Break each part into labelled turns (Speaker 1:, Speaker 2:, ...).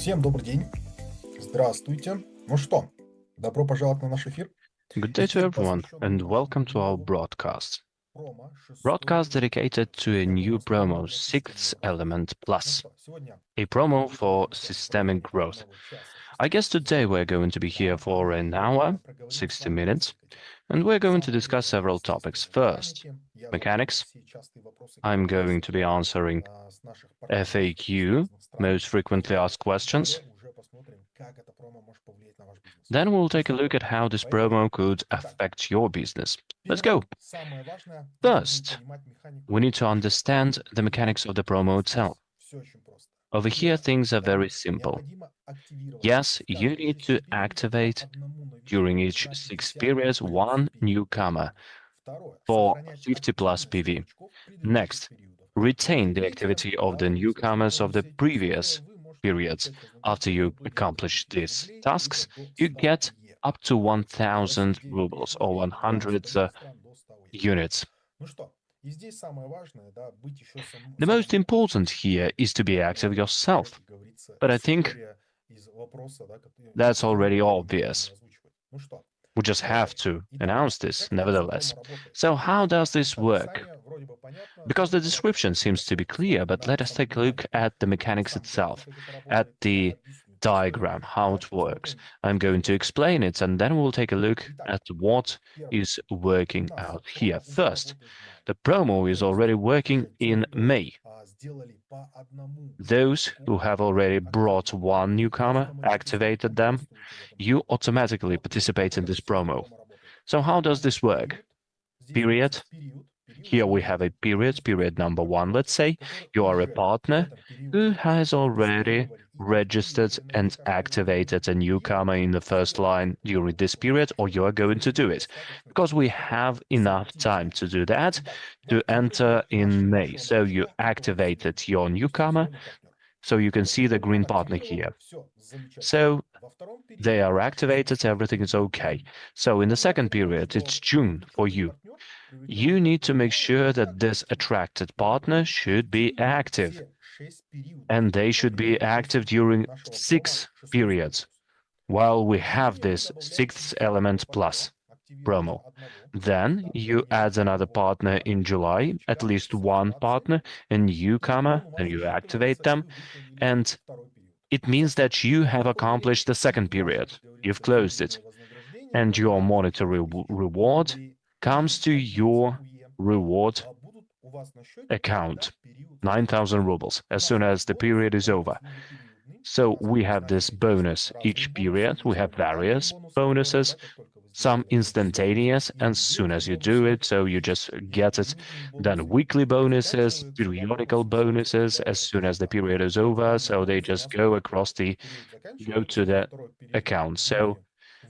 Speaker 1: Всем добрый день. Здравствуйте. Ну что, добро пожаловать на наш эфир. Good day to everyone, and welcome to our broadcast. Broadcast dedicated to a new promo, Sixth Element Plus, a promo for systemic growth. I guess today we're going to be here for an hour, 60 minutes, and we're going to discuss several topics. First, mechanics. I'm going to be answering FAQ, most frequently asked questions. Then we'll take a look at how this promo could affect your business. Let's go. First, we need to understand the mechanics of the promo itself. Over here, things are very simple. Yes, you need to activate during each 6 periods one newcomer for 50 plus PV. Next, retain the activity of the newcomers of the previous periods. After you accomplish these tasks, you get up to 1,000 rubles or 100 units. The most important here is to be active yourself, but I think that's already obvious. We just have to announce this, nevertheless. So how does this work? Because the description seems to be clear, but let us take a look at the mechanics itself, at the diagram, how it works. I'm going to explain it, and then we'll take a look at what is working out here. First, the promo is already working in May. Those who have already brought one newcomer, activated them, you automatically participate in this promo. So how does this work? Period. Here we have a period number 1, let's say. You are a partner who has already registered and activated a newcomer in the first line during this period, or you are going to do it. Because we have enough time to do that, to enter in May. So you activated your newcomer, so you can see the green partner here. So they are activated, everything is okay. So in the second period, it's June for you. You need to make sure that this attracted partner should be active, and they should be active during 6 periods, while we have this Sixth Element Plus promo. Then you add another partner in July, at least one partner, a newcomer, and you activate them, and it means that you have accomplished the second period, you've closed it, and your monetary reward comes to your reward account, 9,000 rubles, as soon as the period is over. So we have this bonus each period. We have various bonuses, some instantaneous, and soon as you do it, so you just get it. Then weekly bonuses, periodical bonuses, as soon as the period is over, so they just go to the account. So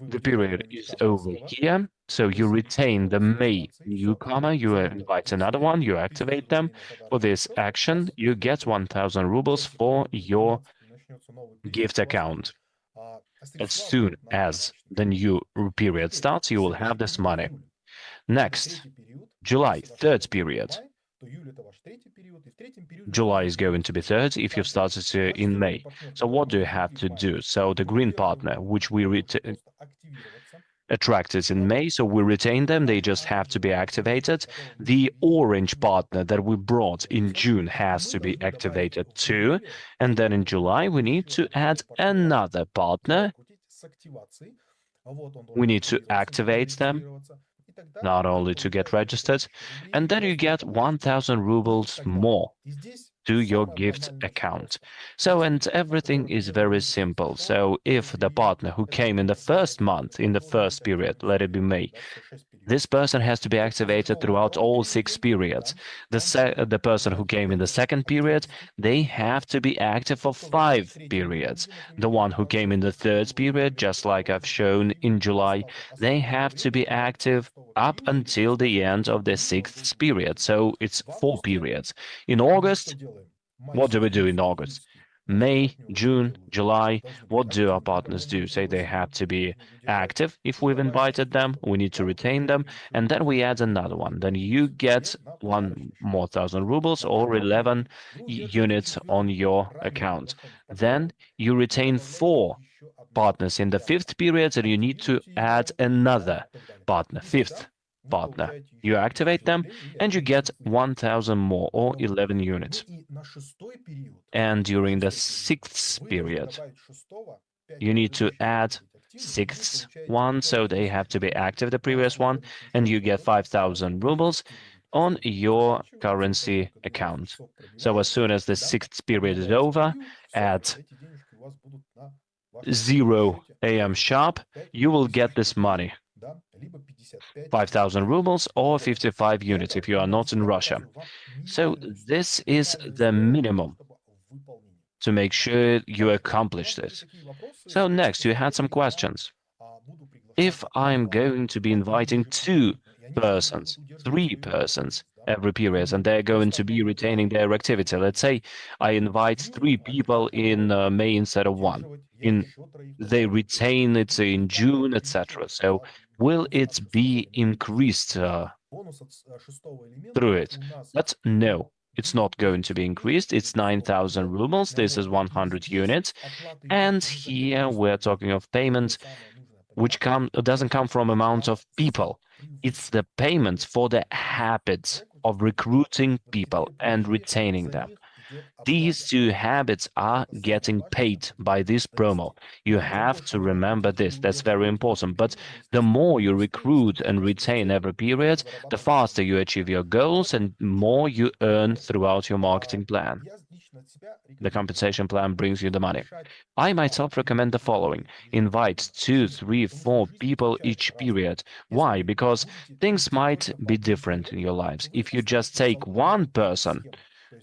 Speaker 1: the period is over here, so you retain the May newcomer, you invite another one, you activate them. For this action, you get 1,000 rubles for your gift account. As soon as the new period starts, you will have this money. Next, July, third period. July is going to be third if you've started in May. So what do you have to do? So the green partner, which we attracted in May, so we retain them, they just have to be activated. The orange partner that we brought in June has to be activated too, and then in July we need to add another partner. We need to activate them, not only to get registered, and then you get 1,000 rubles more to your gift account. So, and everything is very simple. So if the partner who came in the first month, in the first period, let it be May, this person has to be activated throughout all 6 periods. The person who came in the second period, they have to be active for 5 periods. The one who came in the third period, just like I've shown in July, they have to be active up until the end of the 6th period. So it's 4 periods. In August, what do we do in August? May, June, July, what do our partners do? Say they have to be active. If we've invited them, we need to retain them, and then we add another one. Then you get 1,000 rubles or 11 units on your account. Then you retain 4 partners in the fifth period, and you need to add another partner, fifth partner. You activate them, and you get 1,000 more, or 11 units. And during the sixth period, you need to add sixth one, so they have to be active, the previous one, and you get 5,000 rubles on your currency account. So as soon as the sixth period is over, at 0 a.m. sharp, you will get this money, 5,000 rubles or 55 units if you are not in Russia. So this is the minimum to make sure you accomplish this. So next, you had some questions. If I'm going to be inviting 2 persons, 3 persons every period, and they're going to be retaining their activity, let's say I invite 3 people in May instead of 1, they retain it in June, etc. So will it be increased through it? But no, it's not going to be increased. It's 9,000 rubles. This is 100 units. And here we're talking of payments which doesn't come from amount of people. It's the payments for the habits of recruiting people and retaining them. These 2 habits are getting paid by this promo. You have to remember this. That's very important. But the more you recruit and retain every period, the faster you achieve your goals and more you earn throughout your marketing plan. The compensation plan brings you the money. I myself recommend the following. Invite 2, 3, 4 people each period. Why? Because things might be different in your lives. If you just take 1 person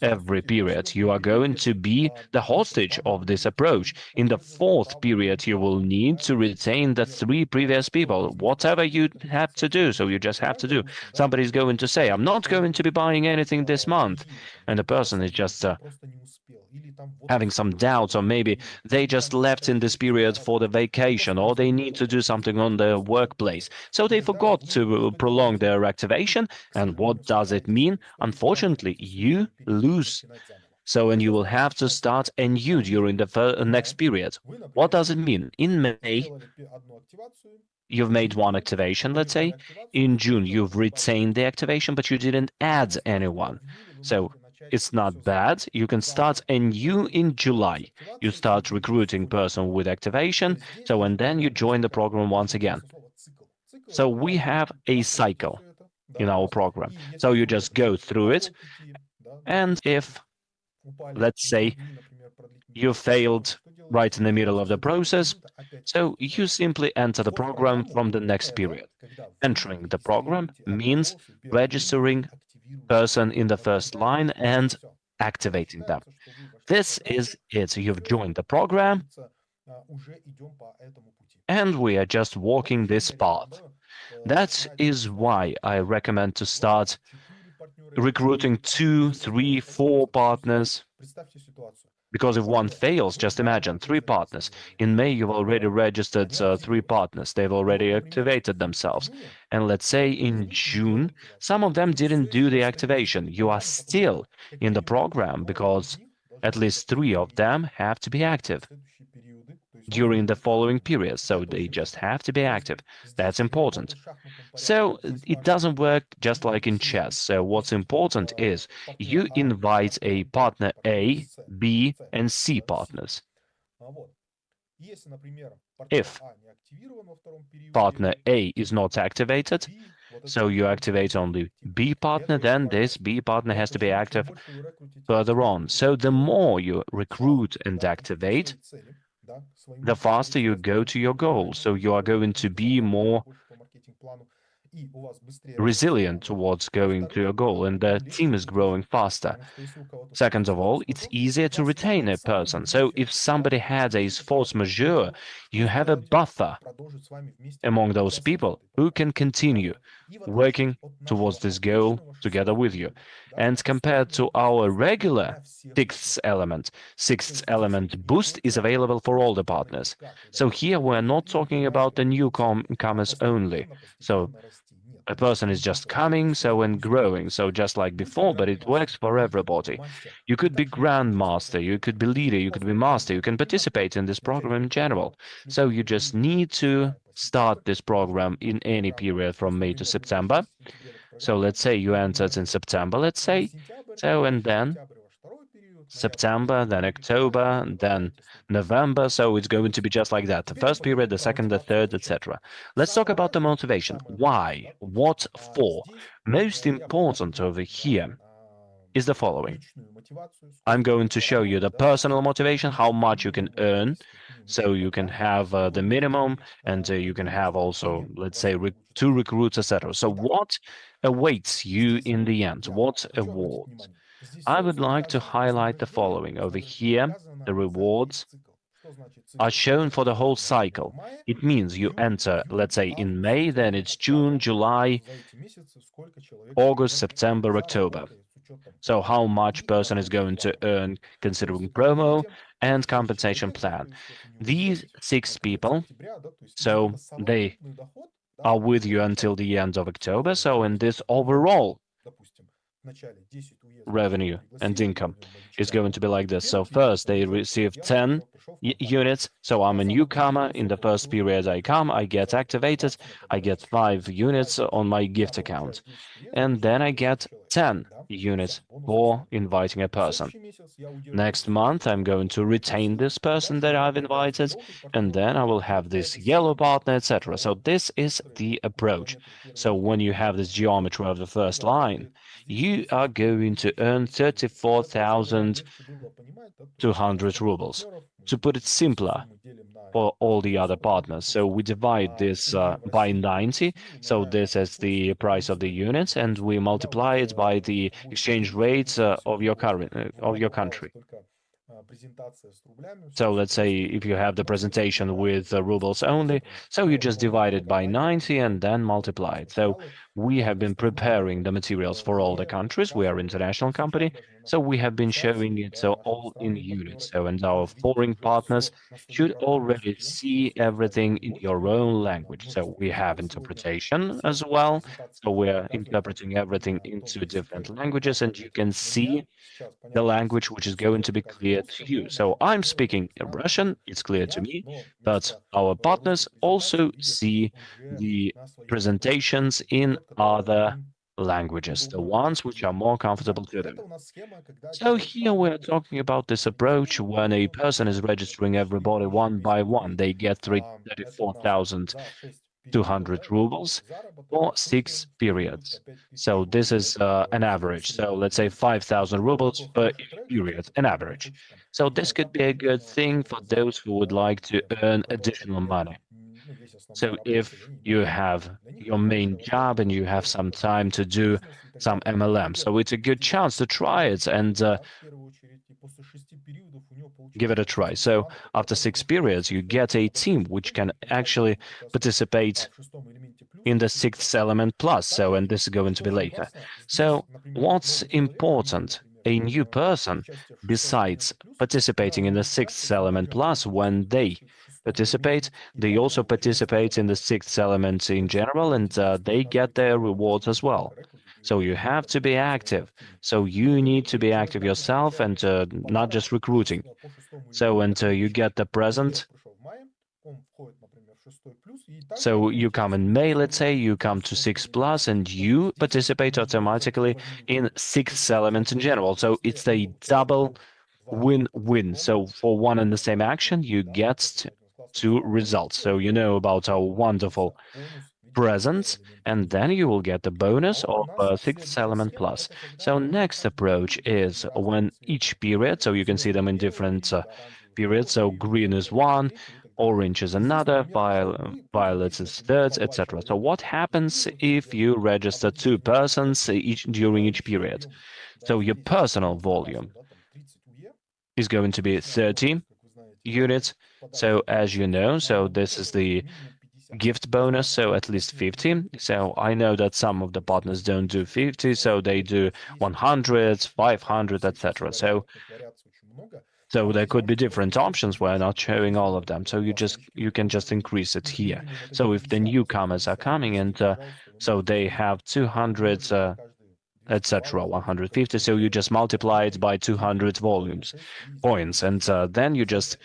Speaker 1: every period, you are going to be the hostage of this approach. In the 4th period, you will need to retain the 3 previous people, whatever you have to do. So you just have to do. Somebody's going to say, I'm not going to be buying anything this month. And the person is just having some doubts, or maybe they just left in this period for the vacation, or they need to do something on their workplace. So they forgot to prolong their activation. And what does it mean? Unfortunately, you lose. So, and you will have to start anew during the next period. What does it mean? In May, you've made 1 activation, let's say. In June, you've retained the activation, but you didn't add anyone. So it's not bad. You can start anew in July. You start recruiting person with activation. So, and then you join the program once again. So we have a cycle in our program. So you just go through it. And if, let's say, you failed right in the middle of the process, so you simply enter the program from the next period. Entering the program means registering person in the first line and activating them. This is it. You've joined the program, and we are just walking this path. That is why I recommend to start recruiting 2, 3, 4 partners. Because if 1 fails, just imagine 3 partners. In May, you've already registered 3 partners. They've already activated themselves. And let's say in June, some of them didn't do the activation. You are still in the program because at least 3 of them have to be active during the following period. So they just have to be active. That's important. So it doesn't work just like in chess. So what's important is you invite a partner A, B, and C partners. If partner A is not activated, so you activate only B partner, then this B partner has to be active further on. So the more you recruit and activate, the faster you go to your goal. So you are going to be more resilient towards going to your goal, and the team is growing faster. Second of all, it's easier to retain a person. So if somebody has a force majeure, you have a buffer among those people who can continue working towards this goal together with you. And compared to our regular sixth element boost is available for all the partners. So here we're not talking about the newcomers only. So a person is just coming, so and growing, so just like before, but it works for everybody. You could be grandmaster, you could be leader, you could be master, you can participate in this program in general. So you just need to start this program in any period from May to September. So let's say you entered in September, let's say, so and then September, then October, then November. So it's going to be just like that. The first period, the second, the third, etc. Let's talk about the motivation. Why? What for? Most important over here is the following. I'm going to show you the personal motivation, how much you can earn. So you can have the minimum, and you can have also, let's say, two recruits, etc. So what awaits you in the end? What award? I would like to highlight the following. Over here, the rewards are shown for the whole cycle. It means you enter, let's say, in May, then it's June, July, August, September, October. So how much person is going to earn considering promo and compensation plan. These 6 people, so they are with you until the end of October. So in this overall revenue and income is going to be like this. So first they receive 10 units. So I'm a newcomer. In the first period I come, I get activated. I get 5 units on my gift account. And then I get 10 units for inviting a person. Next month, I'm going to retain this person that I've invited, and then I will have this yellow partner, etc. So this is the approach. So when you have this geometry of the first line, you are going to earn 34,200 rubles. To put it simpler, for all the other partners. So we divide this by 90. So this is the price of the units, and we multiply it by the exchange rates of your country. So let's say if you have the presentation with rubles only, so you just divide it by 90 and then multiply it. So we have been preparing the materials for all the countries. We are an international company, so we have been showing it so all in units. So and our foreign partners should already see everything in your own language. So we have interpretation as well. So we're interpreting everything into different languages, and you can see the language which is going to be clear to you. So I'm speaking Russian, it's clear to me, but our partners also see the presentations in other languages, the ones which are more comfortable to them. So here we're talking about this approach when a person is registering everybody one by one. They get 34,200 rubles for 6 periods. So this is an average. So let's say 5,000 rubles per period, an average. So this could be a good thing for those who would like to earn additional money. So if you have your main job and you have some time to do some MLM, so it's a good chance to try it and give it a try. So after 6 periods, you get a team which can actually participate in the 6th element plus. So, and this is going to be later. So what's important? A new person, besides participating in the 6th element plus, when they participate, they also participate in the 6th element in general, and they get their rewards as well. So you have to be active. So you need to be active yourself and not just recruiting. So and you get the present. So you come in May, let's say, you come to 6 plus, and you participate automatically in 6th element in general. So it's a double win-win. So for one and the same action, you get 2 results. So you know about our wonderful presents, and then you will get the bonus of 6th element plus. So next approach is when each period, so you can see them in different periods. So green is 1, orange is another, violet is third, etc. So what happens if you register 2 persons during each period? So your personal volume is going to be 30 units. So as you know, so this is the gift bonus, so at least 50. So I know that some of the partners don't do 50, so they do 100, 500, etc. So So there could be different options. We're not showing all of them. So you can just increase it here. So if the newcomers are coming and so they have 200 etc. 150, so you just multiply it by 200 volumes points, and then you just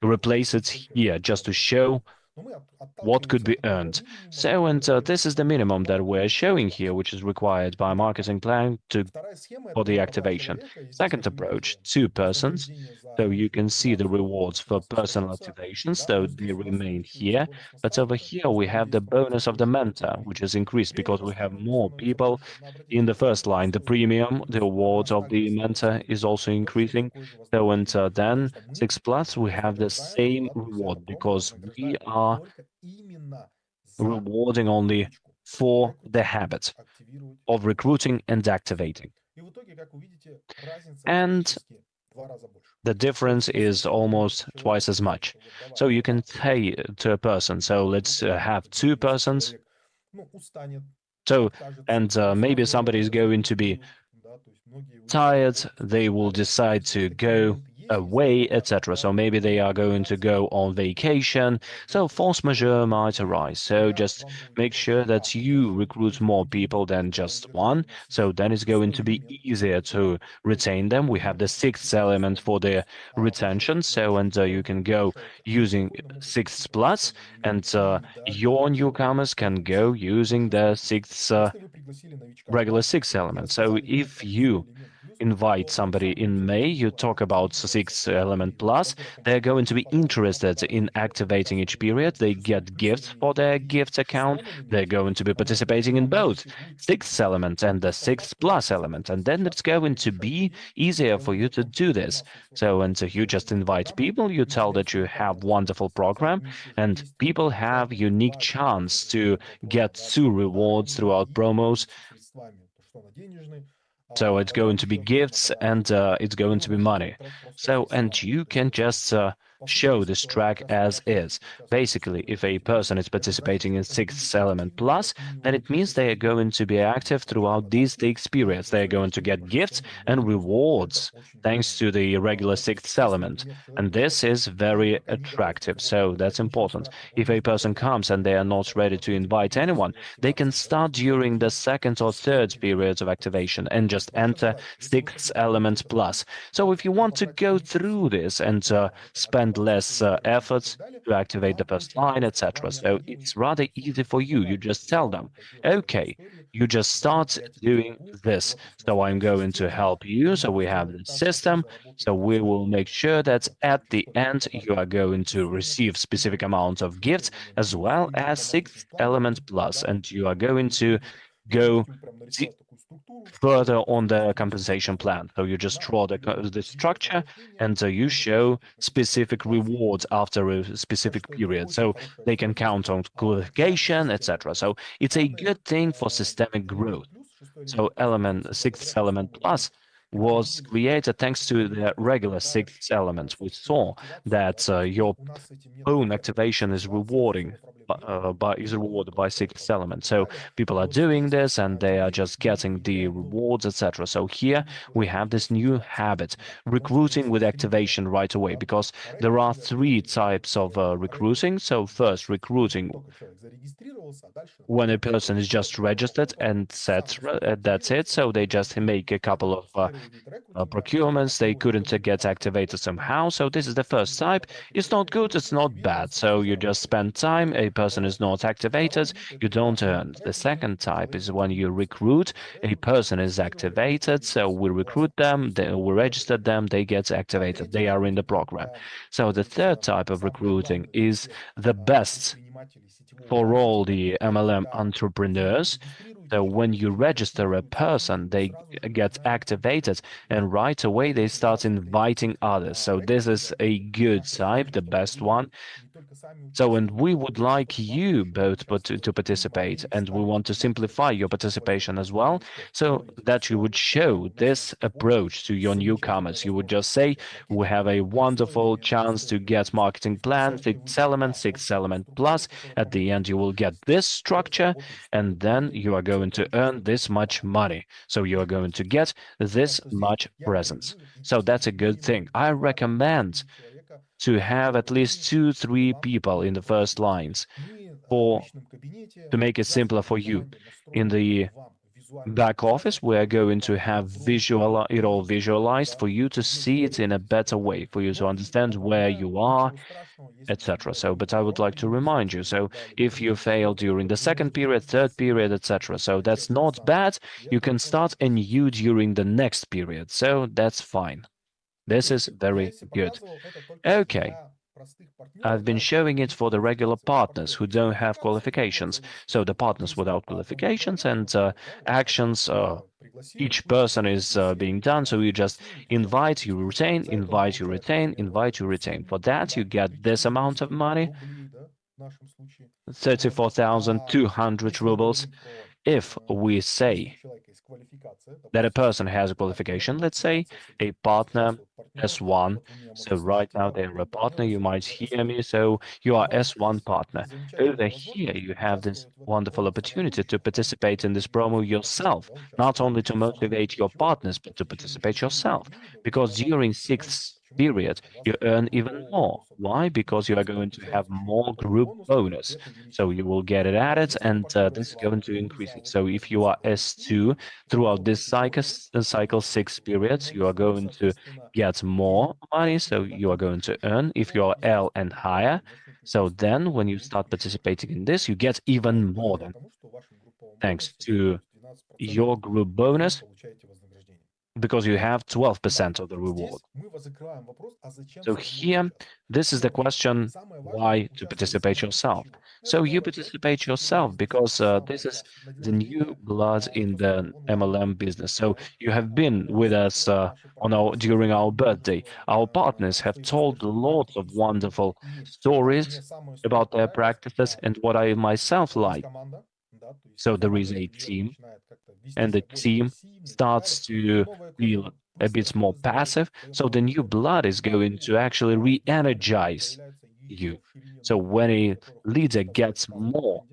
Speaker 1: replace it here just to show what could be earned. So, and this is the minimum that we're showing here, which is required by marketing plan for the activation. Second approach, 2 persons. So you can see the rewards for personal activations, so they remain here. But over here we have the bonus of the mentor, which is increased because we have more people in the first line. The premium, the awards of the mentor is also increasing. So and then 6 plus, we have the same reward because we are rewarding only for the habit of recruiting and activating. And the difference is almost twice as much. So you can pay to a person. So let's have 2 persons. So, and maybe somebody is going to be tired, they will decide to go away, etc. So maybe they are going to go on vacation. So force majeure might arise. So just make sure that you recruit more people than just one. So then it's going to be easier to retain them. We have the 6th element for the retention. So and you can go using 6 plus, and your newcomers can go using the 6th regular 6 element. So if you invite somebody in May, you talk about 6 element plus, they're going to be interested in activating each period. They get gifts for their gift account. They're going to be participating in both 6th element and the 6th plus element. And then it's going to be easier for you to do this. So, and so you just invite people, you tell that you have wonderful program, and people have unique chance to get 2 rewards throughout promos. So it's going to be gifts and it's going to be money. So, and you can just show this track as is. Basically, if a person is participating in 6th element plus, then it means they are going to be active throughout these 6 periods. They are going to get gifts and rewards thanks to the regular 6th element. And this is very attractive. So that's important. If a person comes and they are not ready to invite anyone, they can start during the 2nd or 3rd periods of activation and just enter 6th element plus. So if you want to go through this and spend less efforts to activate the first line, etc. So it's rather easy for you. You just tell them, okay, you just start doing this. So I'm going to help you. So we have the system. So we will make sure that at the end you are going to receive specific amount of gifts as well as 6th element plus, and you are going to go further on the compensation plan. So you just draw the structure and you show specific rewards after a specific period. So they can count on qualification, etc. So it's a good thing for systemic growth. So element 6th element plus was created thanks to the regular 6th element. We saw that your own activation is rewarded by 6th element. So people are doing this and they are just getting the rewards, etc. So here we have this new habit, recruiting with activation right away, because there are 3 types of recruiting. So first, recruiting when a person is just registered and that's it. So they just make a couple of procurements, they couldn't get activated somehow. So this is the first type. It's not good, it's not bad. So you just spend time, a person is not activated, you don't earn. The second type is when you recruit, a person is activated, so we recruit them, we register them, they get activated, they are in the program. So the third type of recruiting is the best for all the MLM entrepreneurs. So when you register a person, they get activated and right away they start inviting others. So this is a good type, the best one. So, and we would like you both to participate, and we want to simplify your participation as well, so that you would show this approach to your newcomers. You would just say, we have a wonderful chance to get marketing plan, six element plus. At the end, you will get this structure, and then you are going to earn this much money. So you are going to get this much presents. So that's a good thing. I recommend to have at least 2-3 people in the first lines to make it simpler for you. In the back office, we are going to have it all visualized for you to see it in a better way, for you to understand where you are, etc. So, but I would like to remind you, so if you fail during the second period, third period, etc., so that's not bad. You can start anew during the next period, so that's fine. This is very good. Okay. I've been showing it for the regular partners who don't have qualifications. So the partners without qualifications and actions, each person is being done. So you just invite, you retain, invite, you retain, invite, you retain. For that, you get this amount of money, 34,200 rubles. If we say that a person has a qualification, let's say a partner S1. So right now they're a partner, you might hear me, so you are S1 partner. Over here you have this wonderful opportunity to participate in this promo yourself, not only to motivate your partners, but to participate yourself. Because during sixth period, you earn even more. Why? Because you are going to have more group bonus. So you will get it added, and this is going to increase it. So if you are S2 throughout this cycle 6 periods, you are going to get more money. So you are going to earn if you are L and higher. So then when you start participating in this, you get even more than thanks to your group bonus, because you have 12% of the reward. So here, this is the question, why to participate yourself? So you participate yourself because this is the new blood in the MLM business. So you have been with us during our birthday. Our partners have told lots of wonderful stories about their practices and what I myself like. So there is a team, and the team starts to feel a bit more passive. So the new blood is going to actually re-energize you. So when a leader gets more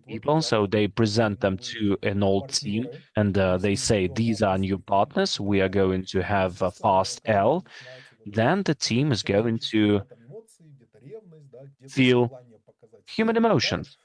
Speaker 1: people, so they present them to an old team, and they say, these are new partners, we are going to have a fast L, then the team is going to feel human emotions.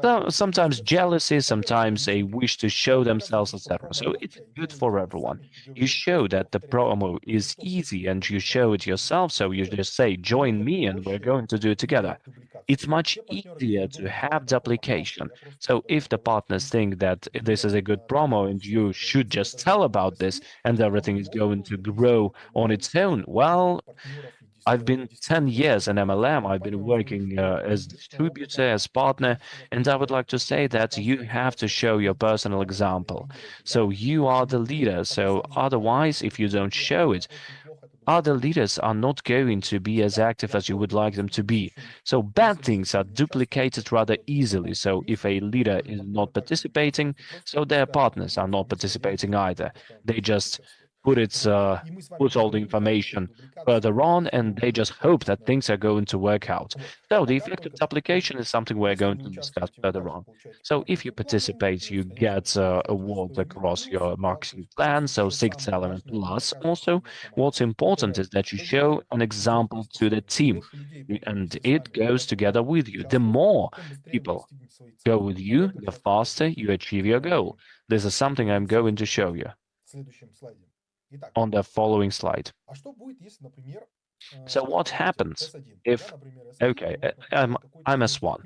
Speaker 1: So sometimes jealousy, sometimes a wish to show themselves, etc. So it's good for everyone. You show that the promo is easy and you show it yourself. So you just say, join me and we're going to do it together. It's much easier to have duplication. So if the partners think that this is a good promo and you should just tell about this and everything is going to grow on its own, well, I've been 10 years in MLM. I've been working as distributor, as partner, and I would like to say that you have to show your personal example. So you are the leader. So otherwise, if you don't show it, other leaders are not going to be as active as you would like them to be. So bad things are duplicated rather easily. So if a leader is not participating, so their partners are not participating either. They just put all the information further on, and they just hope that things are going to work out. So the effective application is something we're going to discuss further on. So if you participate, you get awards across your marketing plan, so six element plus. Also, what's important is that you show an example to the team, and it goes together with you. The more people go with you, the faster you achieve your goal. This is something I'm going to show you on the following slide. So what happens if, okay, I'm S1.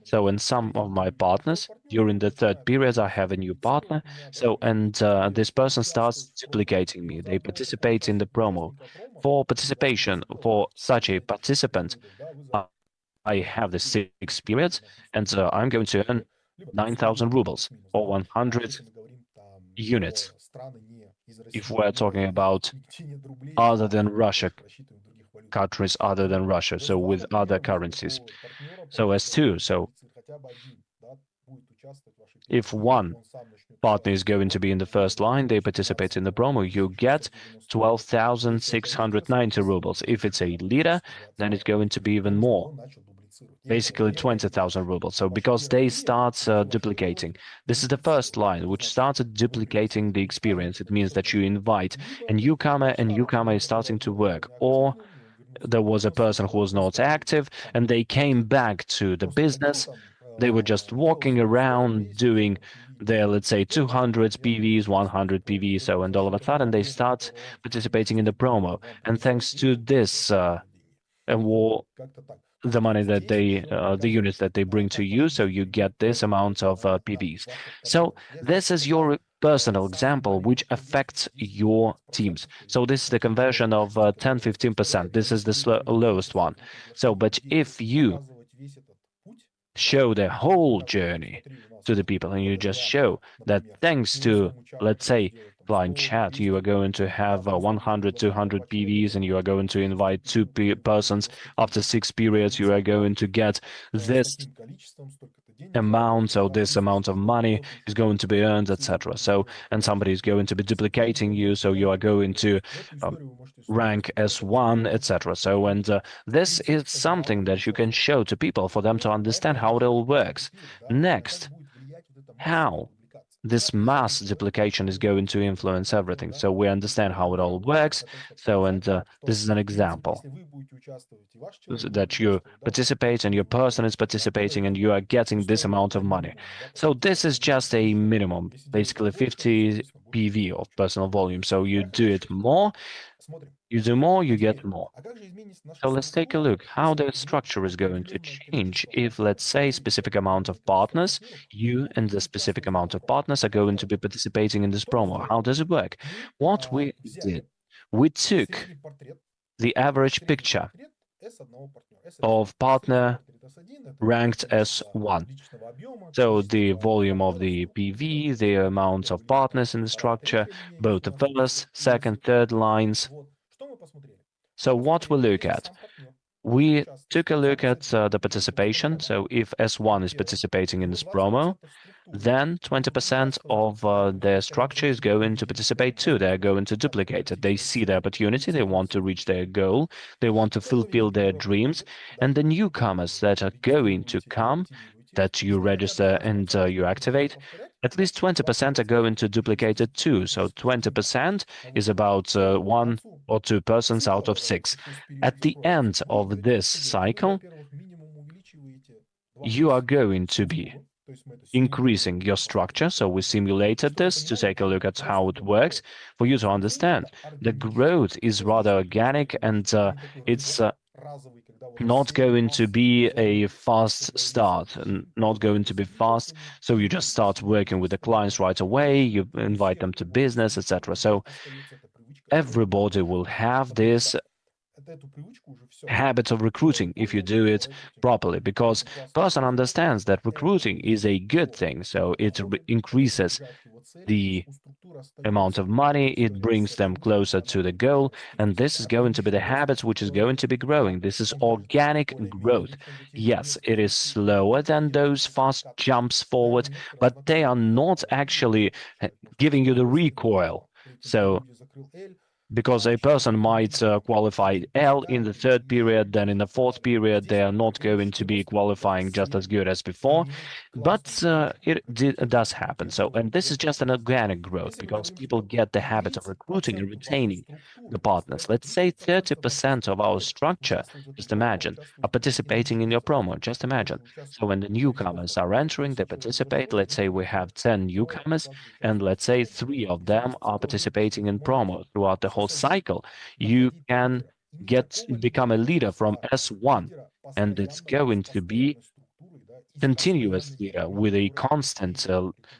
Speaker 1: So in some of my partners, during the third period, I have a new partner. So, and this person starts duplicating me. They participate in the promo. For participation, for such a participant, I have the 6 periods, and I'm going to earn 9,000 rubles or 100 units. If we're talking about other than Russia countries other than Russia, so with other currencies. So S2, so if one partner is going to be in the first line, they participate in the promo, you get 12,690 rubles. If it's a leader, then it's going to be even more, basically 20,000 rubles. So because they start duplicating, this is the first line which started duplicating the experience. It means that you invite a newcomer and newcomer is starting to work, or there was a person who was not active and they came back to the business. They were just walking around doing their, let's say, 200 PVs, 100 PVs, so, and all of a sudden they start participating in the promo. And thanks to this, the money that they, the units that they bring to you, so you get this amount of PVs. So this is your personal example which affects your teams. So this is the conversion of 10-15%. This is the lowest one. So, but if you show the whole journey to the people and you just show that thanks to, let's say, blind chat, you are going to have 100, 200 PVs and you are going to invite two persons. After 6 periods, you are going to get this amount, so this amount of money is going to be earned, etc. So, and somebody is going to be duplicating you, so you are going to rank S1, etc. So, and this is something that you can show to people for them to understand how it all works. Next, how this mass duplication is going to influence everything. So we understand how it all works. So, and this is an example that you participate and your person is participating and you are getting this amount of money. So this is just a minimum, basically 50 PV of personal volume. So you do it more, you do more, you get more. So let's take a look how the structure is going to change if, let's say, specific amount of partners, you and the specific amount of partners are going to be participating in this promo. How does it work? What we did, we took the average picture of partner ranked as 1. So the volume of the PV, the amount of partners in the structure, both the first, second, third lines. So what we look at? We took a look at the participation. So if S1 is participating in this promo, then 20% of their structure is going to participate too. They're going to duplicate it. They see the opportunity. They want to reach their goal. They want to fulfill their dreams. And the newcomers that are going to come, that you register and you activate, at least 20% are going to duplicate it too. So 20% is about 1 or 2 persons out of 6. At the end of this cycle, you are going to be increasing your structure. So we simulated this to take a look at how it works for you to understand. The growth is rather organic and it's not going to be a fast start and not going to be fast. So you just start working with the clients right away, you invite them to business, etc. So everybody will have this habit of recruiting if you do it properly, because person understands that recruiting is a good thing. So it increases the amount of money, it brings them closer to the goal, and this is going to be the habit which is going to be growing. This is organic growth. Yes, it is slower than those fast jumps forward, but they are not actually giving you the recoil. So because a person might qualify L in the 3rd period, then in the 4th period they are not going to be qualifying just as good as before, but it does happen. So, and this is just an organic growth because people get the habit of recruiting and retaining the partners. Let's say 30% of our structure, just imagine, are participating in your promo. Just imagine. So when the newcomers are entering, they participate. Let's say we have 10 newcomers, and let's say 3 of them are participating in promo throughout the whole cycle. You can become a leader from S1, and it's going to be continuous leader with a constant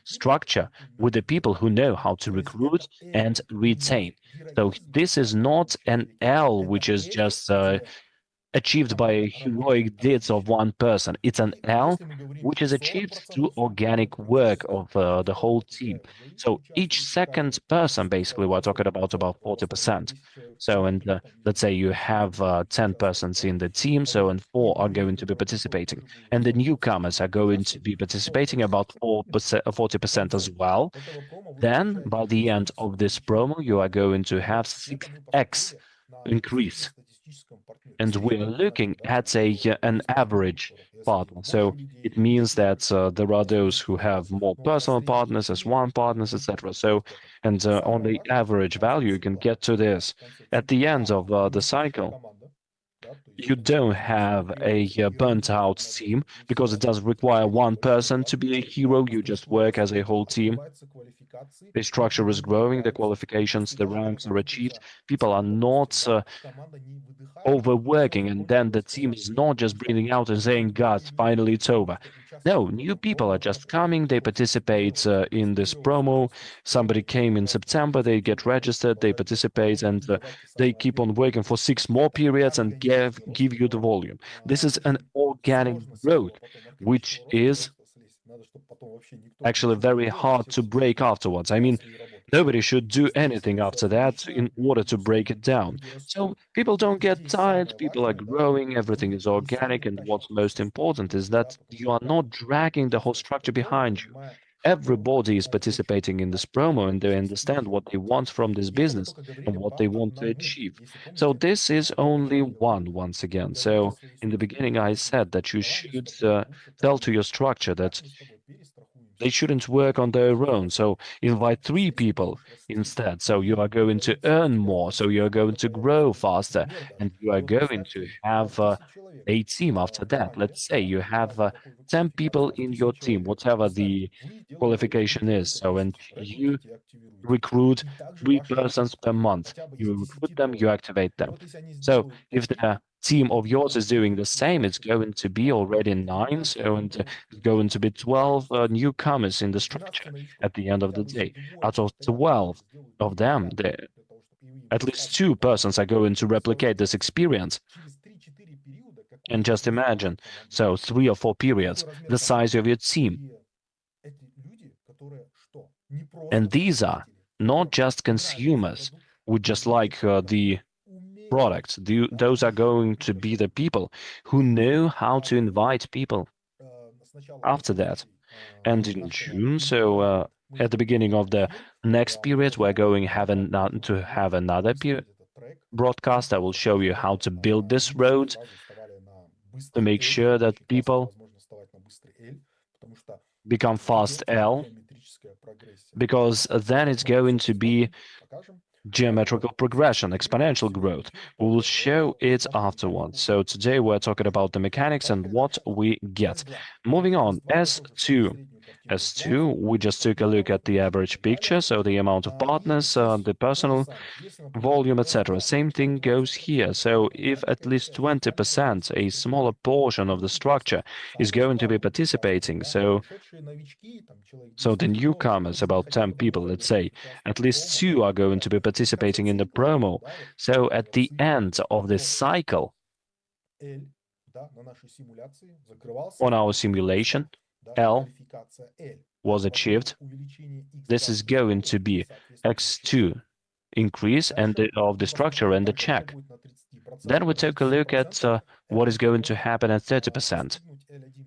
Speaker 1: structure, with the people who know how to recruit and retain. So this is not an L which is just achieved by heroic deeds of one person. It's an L which is achieved through organic work of the whole team. So each second person, basically, we're talking about 40%. So, and let's say you have 10 persons in the team, so and 4 are going to be participating. And the newcomers are going to be participating about 4%, 40% as well. Then, by the end of this promo, you are going to have 6x increase. And we're looking at an average partner. So it means that there are those who have more personal partners as one partners, etc. So, and on the average value, you can get to this. At the end of the cycle, you don't have a burnt out team because it does require one person to be a hero. You just work as a whole team. The structure is growing, the qualifications, the ranks are achieved. People are not overworking, and then the team is not just breathing out and saying, God, finally it's over. No, new people are just coming, they participate in this promo. Somebody came in September, they get registered, they participate, and they keep on working for 6 more periods and give you the volume. This is an organic growth, which is actually very hard to break afterwards. I mean, nobody should do anything after that in order to break it down. So people don't get tired, people are growing, everything is organic, and what's most important is that you are not dragging the whole structure behind you. Everybody is participating in this promo and they understand what they want from this business and what they want to achieve. So this is only one, once again. So in the beginning, I said that you should tell to your structure that they shouldn't work on their own. So invite 3 people instead. So you are going to earn more. So you are going to grow faster, and you are going to have a team after that. Let's say you have 10 people in your team, whatever the qualification is. So, and you recruit 3 persons per month. You recruit them, you activate them. So if the team of yours is doing the same, it's going to be already 9, so and it's going to be 12 newcomers in the structure at the end of the day. Out of 12 of them, at least 2 persons are going to replicate this experience. And just imagine, so 3 or 4 periods, the size of your team. And these are not just consumers who just like the products. Those are going to be the people who know how to invite people after that. And in June, so at the beginning of the next period, we're going to have another broadcast. I will show you how to build this road to make sure that people become fast L, because then it's going to be geometrical progression, exponential growth. We will show it afterwards. So today we're talking about the mechanics and what we get. Moving on, S2. S2, we just took a look at the average picture, so the amount of partners, the personal volume, etc. Same thing goes here. So if at least 20%, a smaller portion of the structure is going to be participating, so the newcomers, about 10 people, let's say, at least 2 are going to be participating in the promo. So at the end of this cycle, on our simulation, L was achieved. This is going to be X2 increase and of the structure and the check. Then we take a look at what is going to happen at 30%.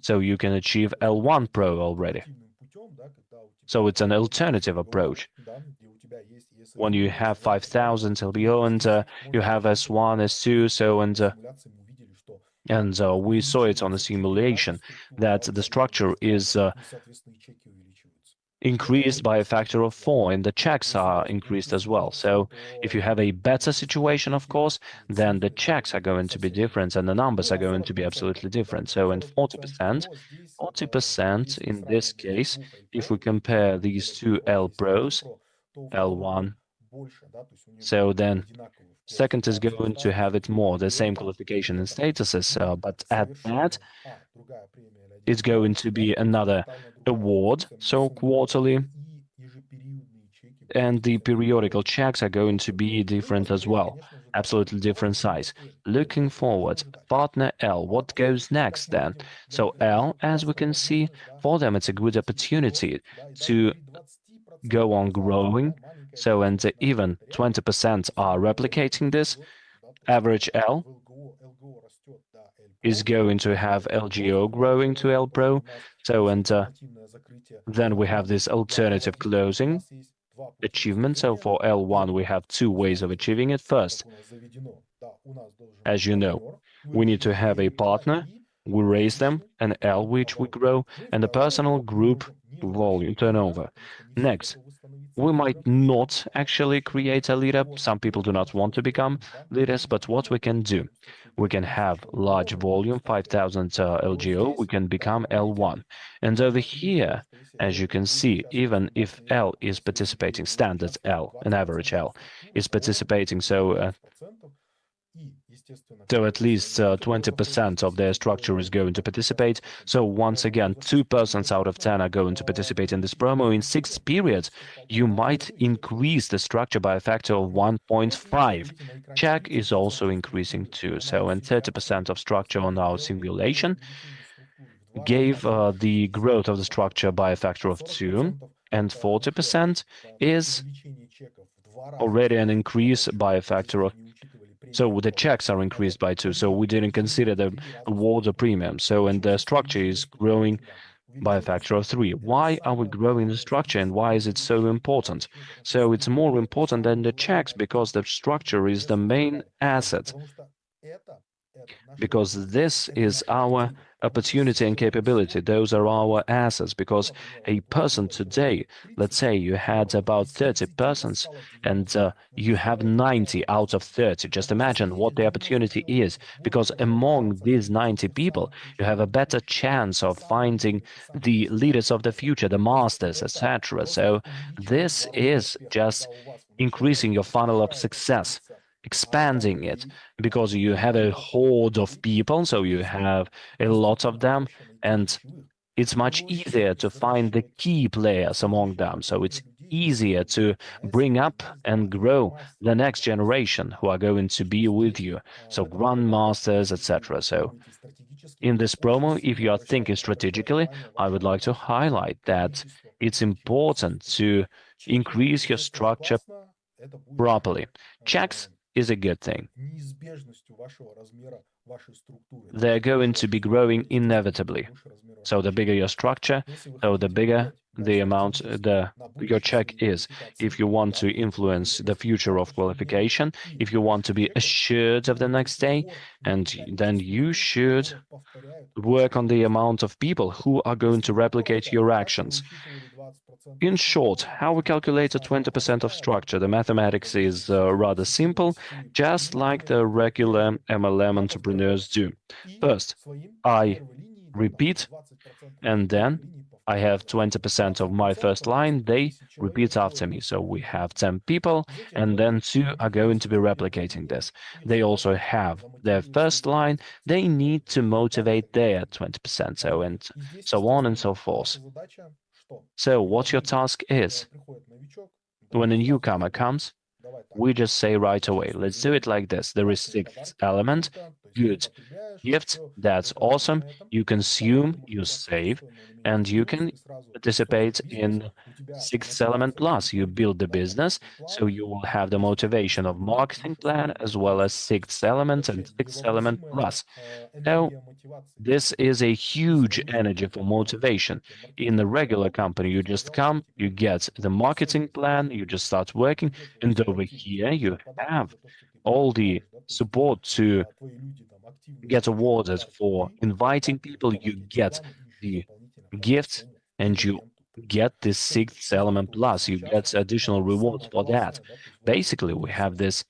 Speaker 1: So you can achieve L1 Pro already. So it's an alternative approach. When you have 5,000 LBO and you have S1, S2, so and we saw it on the simulation that the structure is increased by a factor of 4, and the checks are increased as well. So if you have a better situation, of course, then the checks are going to be different and the numbers are going to be absolutely different. So in 40% in this case, if we compare these two L Pros, L1, so then second is going to have it more, the same qualification and statuses, but at that, it's going to be another award, so quarterly, and the periodical checks are going to be different as well. absolutely different size. Looking forward, partner L, what goes next then? So L, as we can see, for them it's a good opportunity to go on growing. So, and even 20% are replicating this. Average L is going to have LGO growing to L Pro. So, and then we have this alternative closing achievement. So for L1, we have two ways of achieving it. First, as you know, we need to have a partner, we raise them, an L which we grow, and a personal group volume turnover. Next, we might not actually create a leader. Some people do not want to become leaders, but what we can do, we can have large volume, 5,000 LGO, we can become L1. And over here, as you can see, even if L is participating, standard L, an average L, is participating, so at least 20% of their structure is going to participate. So once again, 2% out of 10 are going to participate in this promo. In 6 periods, you might increase the structure by a factor of 1.5. Check is also increasing too. So, and 30% of structure on our simulation gave the growth of the structure by a factor of 2, and 40% is already an increase by a factor of, so the checks are increased by 2, so we didn't consider the water premium. So, and the structure is growing by a factor of 3. Why are we growing the structure and why is it so important? So it's more important than the checks because the structure is the main asset, because this is our opportunity and capability. Those are our assets, because a person today, let's say you had about 30 persons and you have 90 out of 30. Just imagine what the opportunity is, because among these 90 people, you have a better chance of finding the leaders of the future, the masters, etc. So this is just increasing your funnel of success, expanding it, because you have a horde of people, so you have a lot of them, and it's much easier to find the key players among them. So it's easier to bring up and grow the next generation who are going to be with you, so grandmasters, etc. So in this promo, if you are thinking strategically, I would like to highlight that it's important to increase your structure properly. Checks is a good thing. They're going to be growing inevitably. So the bigger your structure, so the bigger the amount your check is. If you want to influence the future of qualification, if you want to be assured of the next day, and then you should work on the amount of people who are going to replicate your actions. In short, how we calculate a 20% of structure? The mathematics is rather simple, just like the regular MLM entrepreneurs do. First, I repeat, and then I have 20% of my first line, they repeat after me. So we have 10 people, and then 2 are going to be replicating this. They also have their first line, they need to motivate their 20%, so and so on and so forth. So what your task is, when a newcomer comes, we just say right away, let's do it like this. There is 6th element, good. Gift, that's awesome. You consume, you save, and you can participate in 6th element plus. You build the business, so you will have the motivation of marketing plan as well as 6th element and 6th element plus. Now, this is a huge energy for motivation. In the regular company, you just come, you get the marketing plan, you just start working, and over here you have all the support to get awarded for inviting people, you get the gift, and you get this 6th element plus, you get additional rewards for that. Basically, we have this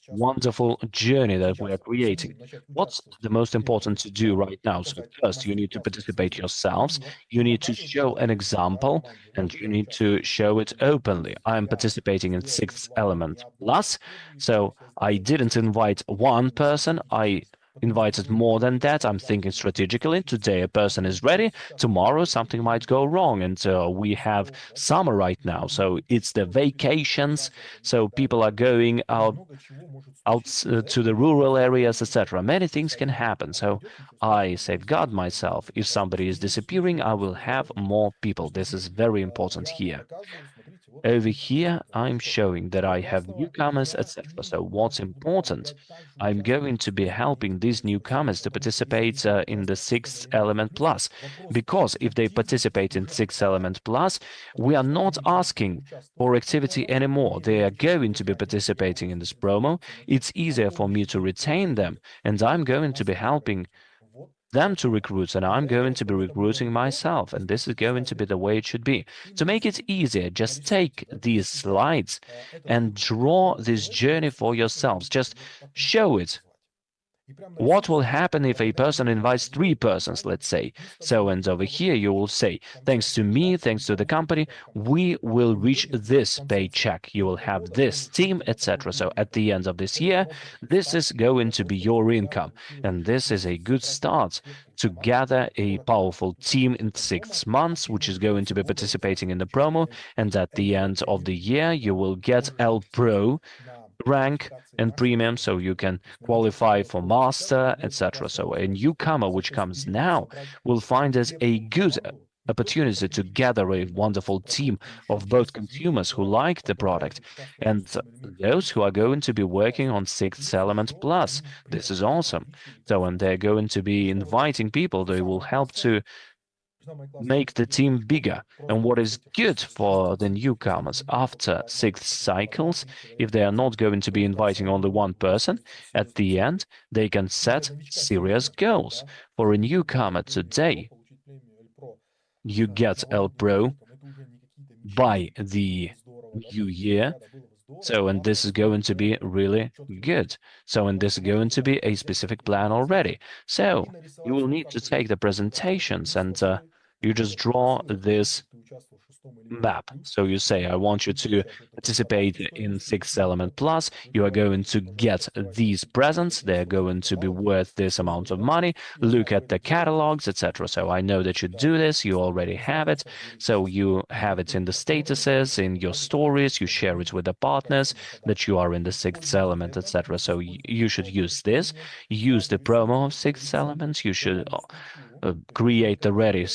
Speaker 1: wonderful journey that we are creating. What's the most important to do right now? So first, you need to participate yourselves, you need to show an example, and you need to show it openly. I'm participating in 6th element plus, so I didn't invite one person, I invited more than that. I'm thinking strategically. Today a person is ready. Tomorrow something might go wrong. And we have summer right now. So it's the vacations. So people are going out to the rural areas, etc. Many things can happen. So I safeguard myself. If somebody is disappearing, I will have more people. This is very important here. Over here, I'm showing that I have newcomers, etc. So what's important? I'm going to be helping these newcomers to participate in the Sixth Element Plus, because if they participate in Sixth Element Plus, we are not asking for activity anymore. They are going to be participating in this promo. It's easier for me to retain them, and I'm going to be helping them to recruit, and I'm going to be recruiting myself, and this is going to be the way it should be. To make it easier, just take these slides and draw this journey for yourselves. Just show it. What will happen if a person invites 3 persons, let's say? So, and over here you will say, thanks to me, thanks to the company, we will reach this paycheck. You will have this team, etc. So at the end of this year, this is going to be your income. And this is a good start to gather a powerful team in 6 months, which is going to be participating in the promo. And at the end of the year, you will get L Pro rank and premium, so you can qualify for master, etc. So a newcomer which comes now will find us a good opportunity to gather a wonderful team of both consumers who like the product and those who are going to be working on Sixth Element Plus. This is awesome. So when they're going to be inviting people, they will help to make the team bigger. And what is good for the newcomers after 6 cycles, if they are not going to be inviting only one person, at the end they can set serious goals. For a newcomer today, you get L Pro by the new year. So, and this is going to be really good. So, and this is going to be a specific plan already. So, you will need to take the presentations and you just draw this map. So you say, I want you to participate in Sixth Element Plus. You are going to get these presents. They're going to be worth this amount of money. Look at the catalogs, etc. So I know that you do this. You already have it. So you have it in the statuses, in your stories. You share it with the partners that you are in the Sixth Element, etc. So you should use this. Use the promo of Sixth Element. You should create the ready-made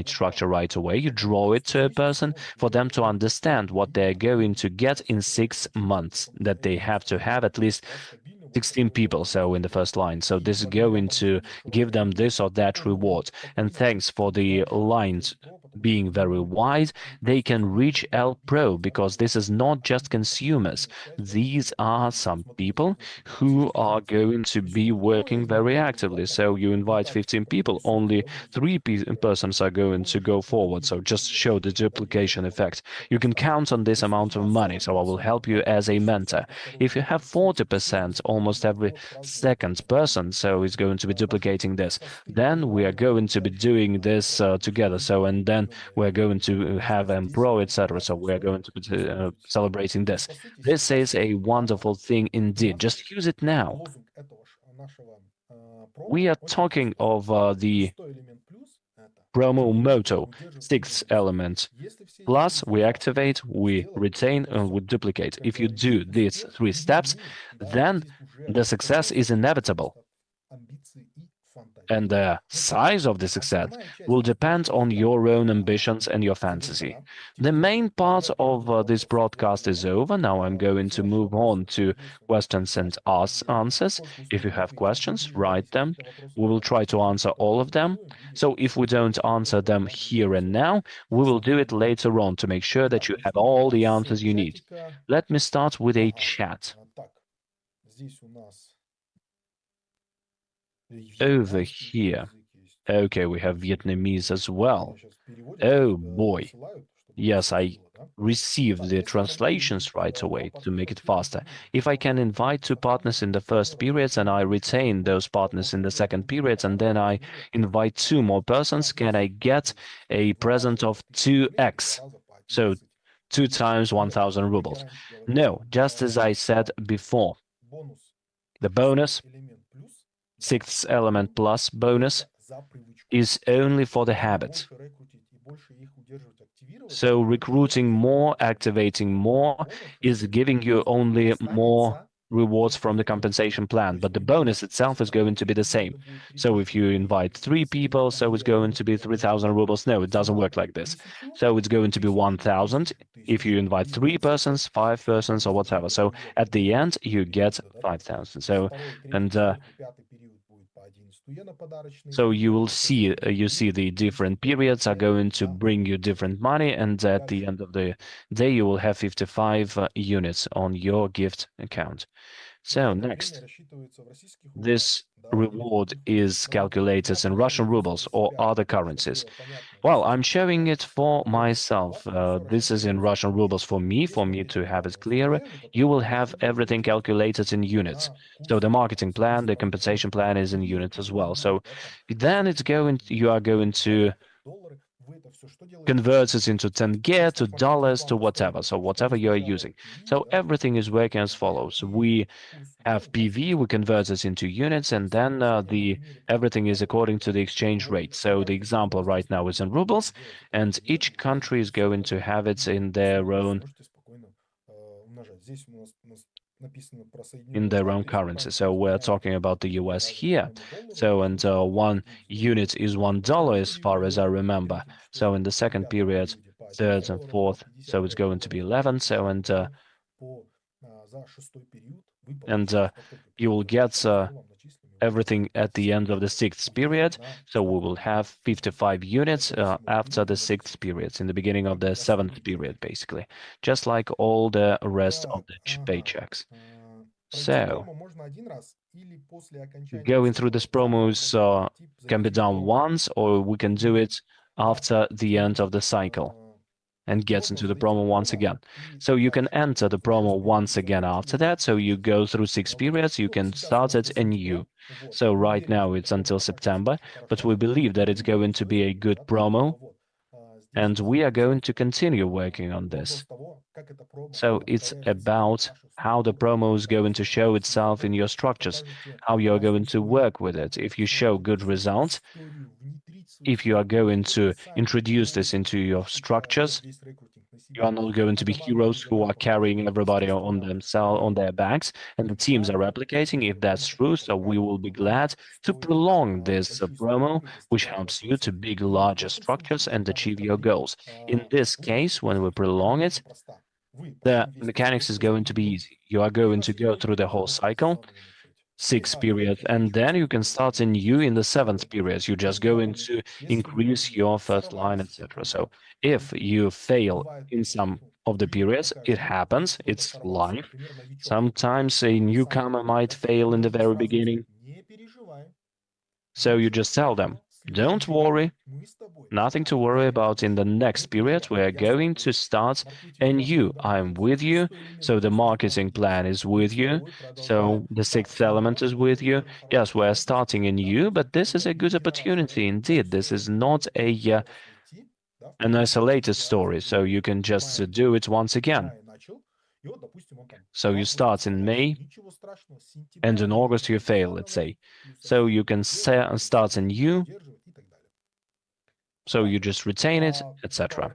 Speaker 1: structure right away. You draw it to a person for them to understand what they're going to get in 6 months, that they have to have at least 16 people, so in the first line. So this is going to give them this or that reward. And thanks for the lines being very wide, they can reach L Pro, because this is not just consumers. These are some people who are going to be working very actively. So you invite 15 people, only 3 persons are going to go forward. So just show the duplication effect. You can count on this amount of money, so I will help you as a mentor. If you have 40%, almost every second person, so it's going to be duplicating this. Then we are going to be doing this together. So, and then we're going to have Pro, etc. So we're going to be celebrating this. This is a wonderful thing indeed. Just use it now. We are talking of the promo motto, 6th element. Plus, we activate, we retain, and we duplicate. If you do these 3 steps, then the success is inevitable. And the size of the success will depend on your own ambitions and your fantasy. The main part of this broadcast is over. Now I'm going to move on to questions and answers. If you have questions, write them. We will try to answer all of them. So if we don't answer them here and now, we will do it later on to make sure that you have all the answers you need. Let me start with a chat. Over here. Okay, we have Vietnamese as well. Oh boy. Yes, I received the translations right away to make it faster. If I can invite 2 partners in the first periods and I retain those partners in the second periods, and then I invite 2 more persons, can I get a present of 2x? So 2 times 1,000 rubles. No, just as I said before. The bonus sixth element plus bonus is only for the habit. So recruiting more, activating more is giving you only more rewards from the compensation plan, but the bonus itself is going to be the same. So if you invite 3 people, so it's going to be 3,000 rubles. No, it doesn't work like this. So it's going to be 1,000 if you invite 3 persons, 5 persons, or whatever. So at the end, you get 5,000. So, so you will see, the different periods are going to bring you different money, and at the end of the day, you will have 55 units on your gift account. So next, this reward is calculated in Russian rubles or other currencies. Well, I'm showing it for myself. This is in Russian rubles for me to have it clearer. You will have everything calculated in units. So the marketing plan, the compensation plan is in units as well. So then you are going to convert it into tenge, to dollars, to whatever. So whatever you are using. So everything is working as follows. We have PV, we convert it into units, and then everything is according to the exchange rate. So the example right now is in rubles, and each country is going to have it in their own currency. So we're talking about the US here. So, and 1 unit is $1 as far as I remember. So in the second period, third and fourth, so it's going to be 11. So and you will get everything at the end of the sixth period. So we will have 55 units after the sixth period, in the beginning of the seventh period, basically, just like all the rest of the paychecks. So going through these promos can be done once, or we can do it after the end of the cycle and gets into the promo once again. So you can enter the promo once again after that. So you go through 6 periods, you can start it anew. So right now it's until September, but we believe that it's going to be a good promo, and we are going to continue working on this. So it's about how the promo is going to show itself in your structures, how you're going to work with it. If you show good results, if you are going to introduce this into your structures, you are not going to be heroes who are carrying everybody on themselves, on their backs, and the teams are replicating. If that's true, so we will be glad to prolong this promo, which helps you to build larger structures and achieve your goals. In this case, when we prolong it, the mechanics is going to be easy. You are going to go through the whole cycle, 6 periods, and then you can start anew in the 7th period. You're just going to increase your first line, etc. So if you fail in some of the periods, it happens, it's life. Sometimes a newcomer might fail in the very beginning. So you just tell them, don't worry, nothing to worry about. In the next period, we are going to start anew. I'm with you. So the marketing plan is with you. So the 6th element is with you. Yes, we're starting anew, but this is a good opportunity indeed. This is not an isolated story. So you can just do it once again. So you start in May, and in August you fail, let's say. So you can start anew. So you just retain it, etc.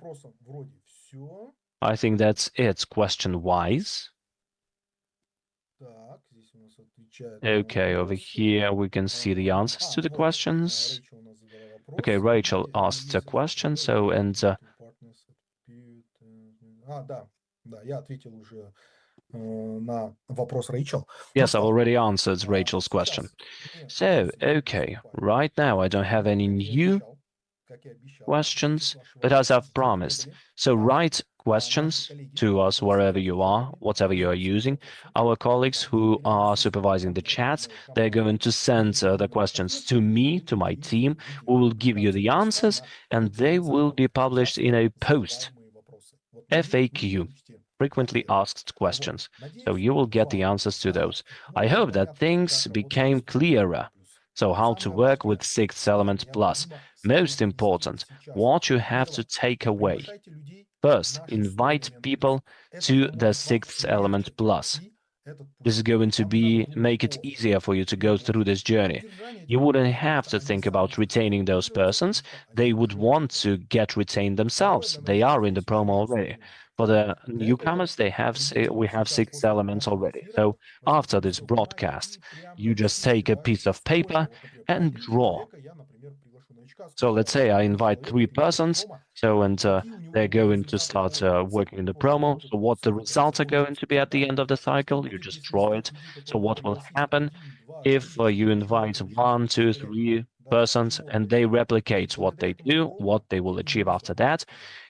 Speaker 1: I think that's it, question-wise. Okay, over here we can see the answers to the questions. Okay, Rachel asked a question, so, and yes, I've already answered Rachel's question. So, okay, right now I don't have any new questions, but as I've promised, so write questions to us wherever you are, whatever you are using. Our colleagues who are supervising the chats, they're going to send the questions to me, to my team. We will give you the answers, and they will be published in a post, FAQ, frequently asked questions. So you will get the answers to those. I hope that things became clearer. So how to work with 6th element plus. Most important, what you have to take away. First, invite people to the 6th element plus. This is going to make it easier for you to go through this journey. You wouldn't have to think about retaining those persons. They would want to get retained themselves. They are in the promo already. For the newcomers, we have 6 elements already. So after this broadcast, you just take a piece of paper and draw. So let's say I invite 3 persons, they're going to start working in the promo. So what the results are going to be at the end of the cycle, you just draw it. So what will happen if you invite 1, 2, 3 persons and they replicate what they do, what they will achieve after that,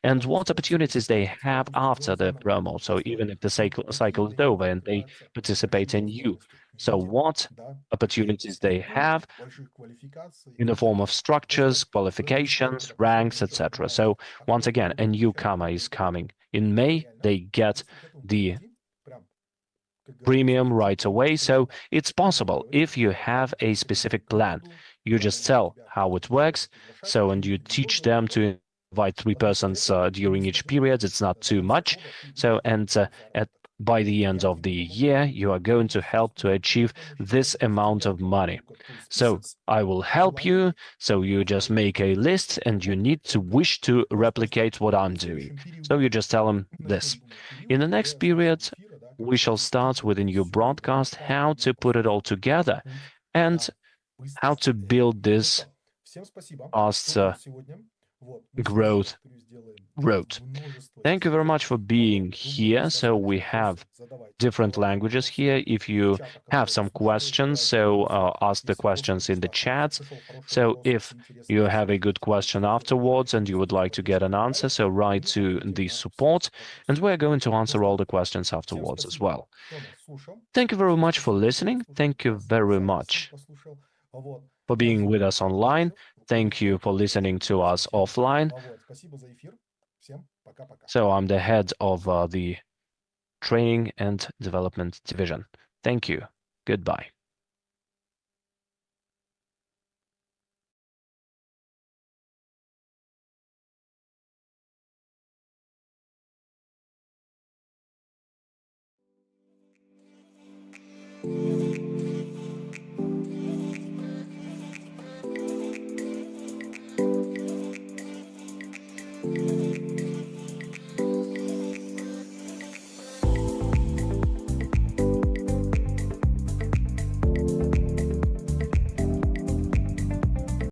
Speaker 1: and what opportunities they have after the promo. So even if the cycle is over and they participate in you, so what opportunities they have in the form of structures, qualifications, ranks, etc. So once again, a newcomer is coming. In May, they get the premium right away. So it's possible if you have a specific plan. You just tell how it works. So, and you teach them to invite 3 persons during each period. It's not too much. So, by the end of the year, you are going to help to achieve this amount of money. So I will help you. So you just make a list and you need to wish to replicate what I'm doing. So you just tell them this. In the next period, we shall start with a new broadcast, how to put it all together and how to build this past growth road. Thank you very much for being here. So we have different languages here. If you have some questions, so ask the questions in the chat. So if you have a good question afterwards and you would like to get an answer, so write to the support and we're going to answer all the questions afterwards as well. Thank you very much for listening. Thank you very much for being with us online. Thank you for listening to us offline. So I'm the head of the Training and Development Division. Thank you. Goodbye.